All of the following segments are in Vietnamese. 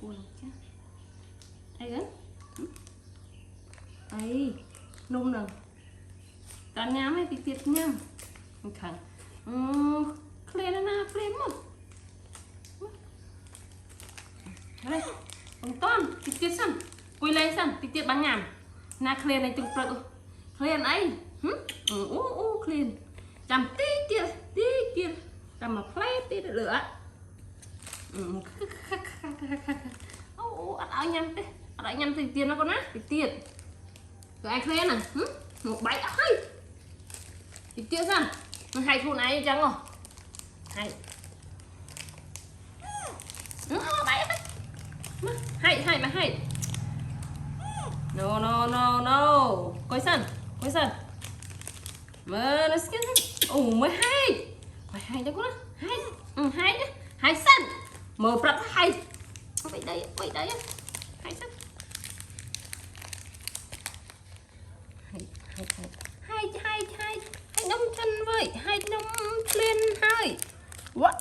buồn chứ ai á ấy nung nè ta nhám ấy thì tiệt nhám khẳng clear nó na clear mà đây ông con thì tiệt sẵn quay lên sẵn thì tiệt bắn nhảm na clear này từng pro clear ấy clear chăm tí tiệt chăm mà play tí lửa ở nhầm thì tiền nó con á thì tiền rồi ai khen à một bãi hay thì tiền ra hay thôn này chăng không hay hay mà hay no coi sân mà nó mới hay cho con á hay nhá hay sân mở bật hay vậy đây hay sân hay nông chân với hay nông lên hơi what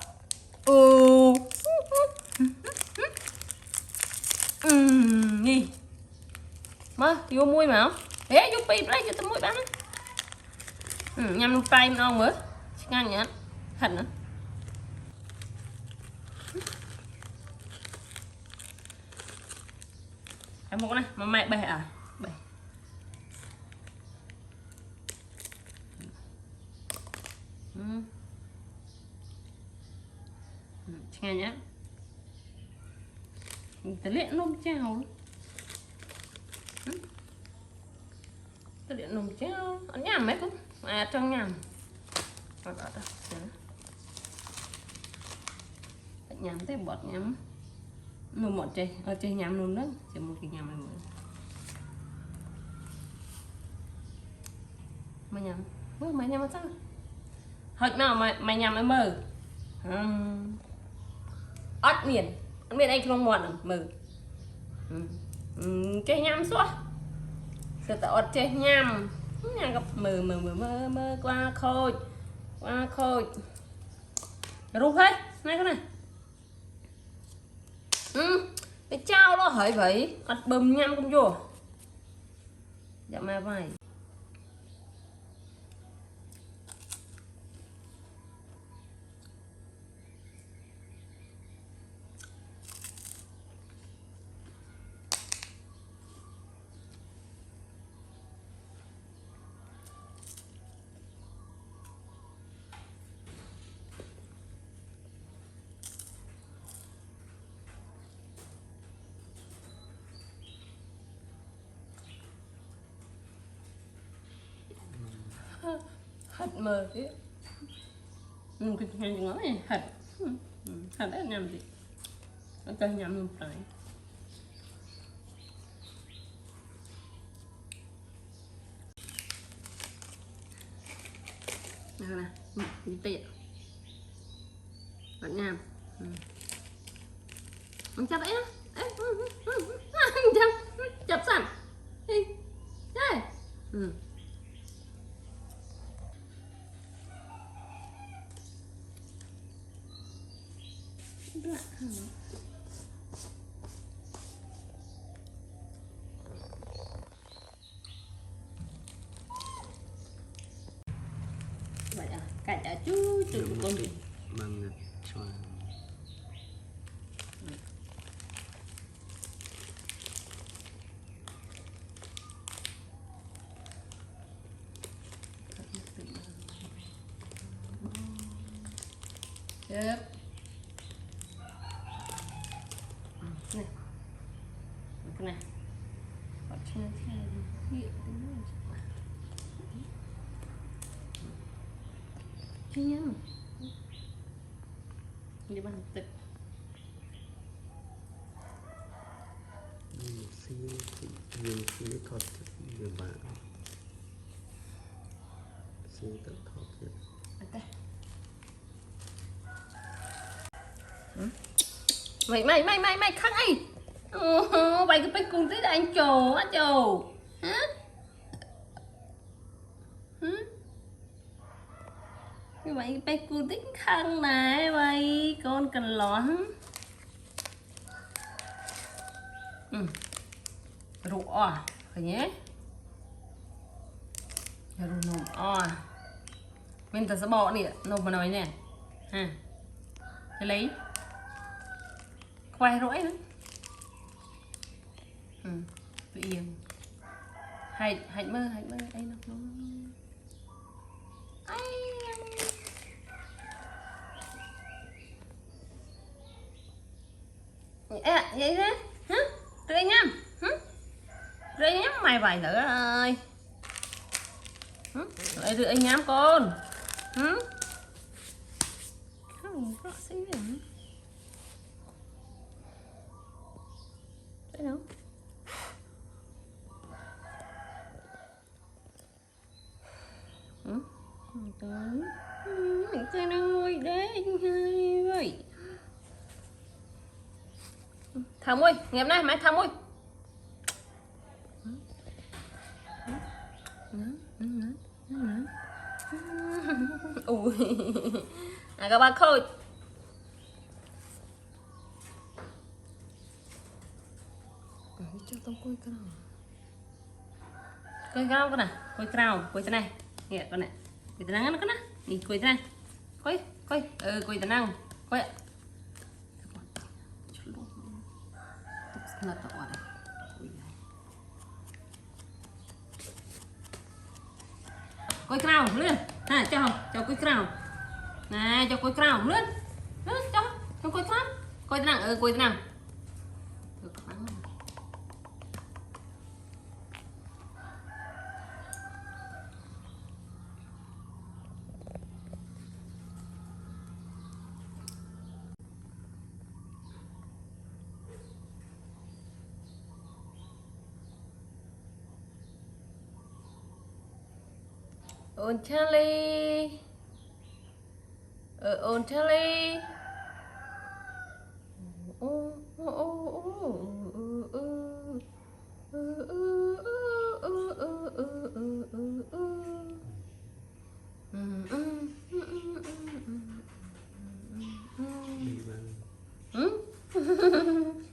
nè mà vô mui mà thế vô pi đây cho tôi mui bán nhằm tay nó nữa ngang nhá thật nữa em một này mà mẹ bè à bè nghe nhá tớ luyện nôm chào tớ luyện nôm chào ăn nhảm mấy cũng trong nhảm nhảm thế bọt nhắm nôm một chơi ở chơi nhảm nôm đó chỉ một cái nhảm này mới mà nhảm mày nhảm sao hỏi nào mày nhảm em mờ ớt miền anh không muốn mờ chơi nhảm xóa sự tạo chơi nhảm nhà gặp mờ qua khôi rút hết này cái này cái trao nó hỏi vậy ớt bầm nhảm cũng vô dạ mà vậy hạt mờ thế cái này nói này hạt đã nhầm gì nó cho nhầm luôn phải nào nè tiện vẫn nhầm ông chặt đấy chặt sẵn đây vậy à cả đã chú từ con gì mang cho yep. Này ở trên hiện chứ nhá đi bằng tịch nhiều khi thật nhiều bạn xin tự thật mày khắc ai mày cứ phải cùng tới anh trồ á trồ hả mày phải cùng tích khăn này mày con cần lón rượu phải nhé rượu nôm mình ta sẽ bỏ nè nôm vào nói nè ha để lấy khoai rỗi nữa tự yên hạnh mơ đây nó vậy đó hả rơi nhá rơi nhá mày vài nữa ơi lại rơi nhám con không có xí gì đấy đâu mình chơi nuôi đấy anh hai vậy thả môi nghiệp này mày thả môi ui các bạn khơi cho tao coi cái này coi thế này nghe con này coi thế năng nó con này đi coi thế này coi coi thế năng coi nó tao đây coi crown lên ha cho coi crown này cho coi crown lên cho coi crown coi thế nào coi thế nào ôn Charlie ôn Charlie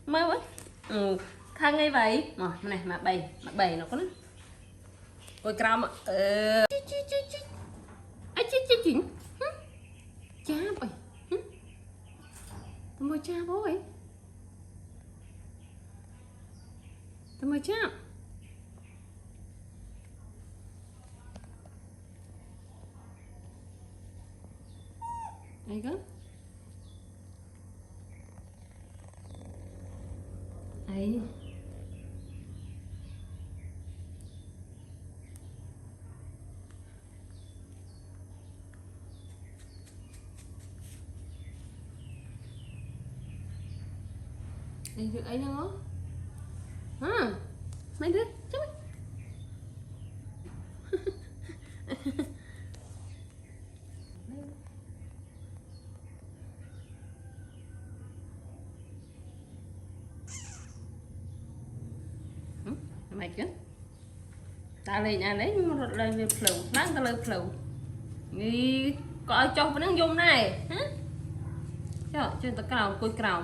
mới quá thằng ấy vậy mà này mà bày nó có nó coi cam ạ chị cha vậy tao mời cha bố vậy tao mời cha đây cơ ấy đây được ấy nó hả mấy đứa chứ mày chứ ta lên nhà lấy lên về phù nắng ta lên phù đi coi cho nó dùng này hả cho ta cào coi cào